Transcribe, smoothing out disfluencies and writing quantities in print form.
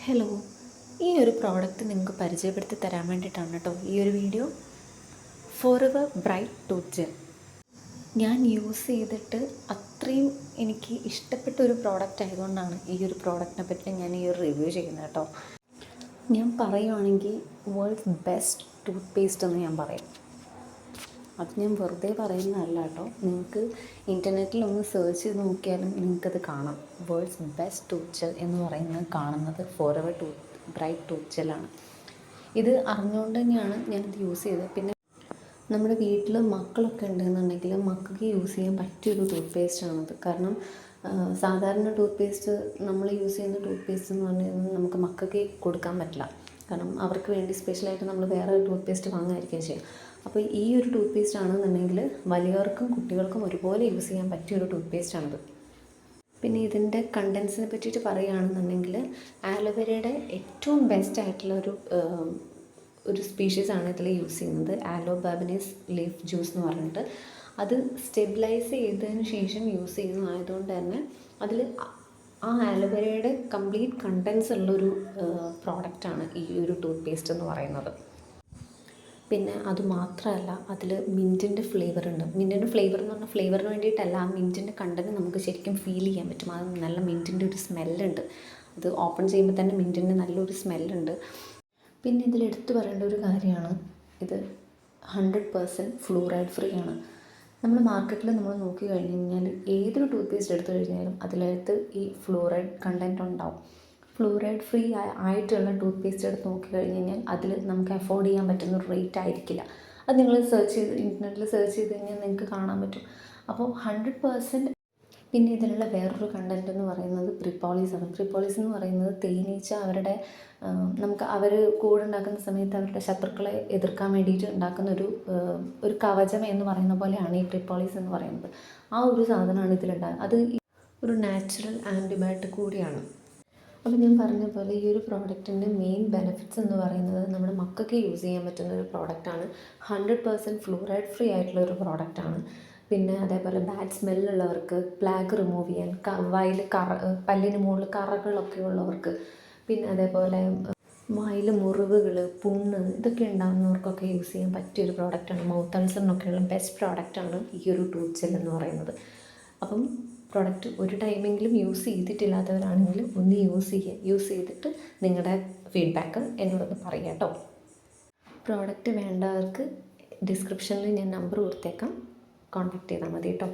Hello, ഈ ഒരു product നിങ്ങൾക്ക് പരിചയപ്പെടുത്തി തരാൻ വേണ്ടിയിട്ടാണ് കേട്ടോ ഈ ഒരു video. Forever bright tooth gel ഞാൻ യൂസ് ചെയ്തിട്ട് അത്രയും എനിക്ക് ഇഷ്ടപ്പെട്ട ഒരു പ്രോഡക്റ്റ് ആയതുകൊണ്ടാണ് ഈ ഒരു പ്രോഡക്റ്റിനെ പറ്റി ഞാൻ ഈ ഒരു റിവ്യൂ ചെയ്യുന്നത് കേട്ടോ. ഞാൻ പറയുവാണെങ്കിൽ വേൾഡ്സ് ബെസ്റ്റ് ടൂത്ത് പേസ്റ്റ് എന്ന് ഞാൻ പറയും. അത് ഞാൻ വെറുതെ പറയുന്നതല്ല കേട്ടോ. നിങ്ങൾക്ക് ഇൻ്റർനെറ്റിൽ ഒന്ന് സെർച്ച് ചെയ്ത് നോക്കിയാലും നിങ്ങൾക്കത് കാണാം. വേൾഡ്സ് ബെസ്റ്റ് ടൂത്ത് ജെൽ എന്ന് പറയുന്നത് കാണുന്നത് ഫോറെവർ ബ്രൈറ്റ് ടൂത്ത് ജെല്ലാണ്. ഇത് അറിഞ്ഞുകൊണ്ട് തന്നെയാണ് ഞാനിത് യൂസ് ചെയ്തത്. പിന്നെ നമ്മുടെ വീട്ടിൽ മക്കളൊക്കെ ഉണ്ടെന്നുണ്ടെങ്കിൽ മക്കൾക്ക് യൂസ് ചെയ്യാൻ പറ്റിയൊരു ടൂത്ത് പേസ്റ്റാണിത്. കാരണം സാധാരണ ടൂത്ത് പേസ്റ്റ് നമ്മൾ യൂസ് ചെയ്യുന്ന ടൂത്ത് പേസ്റ്റ് എന്ന് പറഞ്ഞു കഴിഞ്ഞാൽ നമുക്ക് മക്കൾക്ക് കൊടുക്കാൻ പറ്റില്ല. കാരണം അവർക്ക് വേണ്ടി സ്പെഷ്യലായിട്ട് നമ്മൾ വേറെ ടൂത്ത് പേസ്റ്റ് വാങ്ങുമായിരിക്കും ചെയ്യുക. അപ്പോൾ ഈ ഒരു ടൂത്ത് പേസ്റ്റ് ആണെന്നുണ്ടെങ്കിൽ വലിയവർക്കും കുട്ടികൾക്കും ഒരുപോലെ യൂസ് ചെയ്യാൻ പറ്റിയൊരു ടൂത്ത് പേസ്റ്റാണിത്. പിന്നെ ഇതിൻ്റെ കണ്ടൻസിനെ പറ്റിയിട്ട് പറയുകയാണെന്നുണ്ടെങ്കിൽ ആലോവേരയുടെ ഏറ്റവും ബെസ്റ്റ് ആയിട്ടുള്ള ഒരു സ്പീഷീസാണ് ഇതിൽ യൂസ് ചെയ്യുന്നത്. ആലോ ബാബനീസ് ലീഫ് ജ്യൂസ് എന്ന് പറഞ്ഞിട്ട് അത് സ്റ്റെബിലൈസ് ചെയ്തതിന് ശേഷം യൂസ് ചെയ്യുന്നതായതുകൊണ്ട് തന്നെ അതിൽ ആ ആലോവേരയുടെ കംപ്ലീറ്റ് കണ്ടൻസ് ഉള്ളൊരു പ്രോഡക്റ്റാണ് ഈ ഒരു ടൂത്ത് പേസ്റ്റ് എന്ന് പറയുന്നത്. പിന്നെ അതുമാത്രമല്ല അതിൽ മിൻറ്റിൻ്റെ ഫ്ലേവർ ഉണ്ട്. മിൻറ്റിൻ്റെ ഫ്ലേവർ എന്ന് പറഞ്ഞാൽ ഫ്ലേവറിന് വേണ്ടിയിട്ടല്ല, ആ മിൻറ്റിൻ്റെ കണ്ടൻറ്റ് നമുക്ക് ശരിക്കും ഫീൽ ചെയ്യാൻ പറ്റും. അത് നല്ല മിൻറ്റിൻ്റെ ഒരു സ്മെല്ലുണ്ട്. അത് ഓപ്പൺ ചെയ്യുമ്പോൾ തന്നെ മിൻറ്റിൻ്റെ നല്ലൊരു സ്മെല്ലുണ്ട്. പിന്നെ ഇതിൽ എടുത്തു പറയേണ്ട ഒരു കാര്യമാണ്, ഇത് 100% ഫ്ലൂറൈഡ് ഫ്രീ ആണ്. നമ്മൾ മാർക്കറ്റിൽ നമ്മൾ നോക്കി കഴിഞ്ഞ് കഴിഞ്ഞാൽ ഏതൊരു ടൂത്ത് പേസ്റ്റ് എടുത്തു കഴിഞ്ഞാലും അതിനകത്ത് ഈ ഫ്ലൂറൈഡ് കണ്ടൻറ്റ് ഉണ്ടാവും. ഫ്ലൂറൈഡ് ഫ്രീ ആയിട്ടുള്ള ടൂത്ത് പേസ്റ്റ് എടുത്ത് നോക്കി കഴിഞ്ഞ് കഴിഞ്ഞാൽ അതിൽ നമുക്ക് അഫോർഡ് ചെയ്യാൻ പറ്റുന്ന ഒരു റേറ്റ് ആയിരിക്കില്ല. അത് നിങ്ങൾ ഇൻ്റർനെറ്റിൽ സെർച്ച് ചെയ്ത് കഴിഞ്ഞാൽ നിങ്ങൾക്ക് കാണാൻ പറ്റും. അപ്പോൾ 100%. പിന്നെ ഇതിലുള്ള വേറൊരു കണ്ടൻറ്റ് എന്ന് പറയുന്നത് പ്രിപ്പോളീസാണ്. പ്രിപ്പോളീസ് എന്ന് പറയുന്നത് തേനീച്ച നമുക്ക് അവർ കൂടുണ്ടാക്കുന്ന സമയത്ത് അവരുടെ ശത്രുക്കളെ എതിർക്കാൻ വേണ്ടിയിട്ട് ഉണ്ടാക്കുന്ന ഒരു കവചം എന്ന് പറയുന്ന പോലെയാണ് ഈ പ്രിപ്പോളീസ് എന്ന് പറയുന്നത്. ആ ഒരു സാധനമാണ് ഇതിലുണ്ടാകുന്നത്. അത് ഒരു നാച്ചുറൽ ആൻറ്റിബയോട്ടിക് കൂടിയാണ്. അപ്പോൾ ഞാൻ പറഞ്ഞ പോലെ ഈ ഒരു പ്രോഡക്റ്റിൻ്റെ മെയിൻ ബെനിഫിറ്റ്സ് എന്ന് പറയുന്നത് നമ്മുടെ മക്കൾക്ക് യൂസ് ചെയ്യാൻ പറ്റുന്ന ഒരു പ്രോഡക്റ്റാണ്. 100% ഫ്ലൂറൈഡ് ഫ്രീ ആയിട്ടുള്ള ഒരു പ്രോഡക്റ്റാണ്. പിന്നെ അതേപോലെ ബാഡ് സ്മെല്ലുള്ളവർക്ക്, പ്ലാഗ് റിമൂവ് ചെയ്യാൻ, വായിൽ പല്ലിന് മുകളിൽ കറകളൊക്കെ ഉള്ളവർക്ക്, പിന്നെ അതേപോലെ വായിൽ മുറിവുകൾ, പുണ്ണ് ഇതൊക്കെ ഉണ്ടാകുന്നവർക്കൊക്കെ യൂസ് ചെയ്യാൻ പറ്റിയൊരു പ്രോഡക്റ്റാണ്. മൗത്ത് അൾസറിനൊക്കെയുള്ള ബെസ്റ്റ് പ്രോഡക്റ്റാണ് ഈ ഒരു ടൂത്ത് ജെൽ എന്ന് പറയുന്നത്. അപ്പം പ്രോഡക്റ്റ് ഒരു ടൈമെങ്കിലും യൂസ് ചെയ്തിട്ടില്ലാത്തവരാണെങ്കിൽ ഒന്ന് യൂസ് ചെയ്തിട്ട് നിങ്ങളുടെ ഫീഡ്ബാക്ക് എന്നോടൊന്ന് പറയാം കേട്ടോ. പ്രോഡക്റ്റ് വേണ്ടവർക്ക് ഡിസ്ക്രിപ്ഷനിൽ ഞാൻ നമ്പർ കൊടുത്തേക്കാം, കോൺടാക്റ്റ് ചെയ്താൽ മതി കേട്ടോ.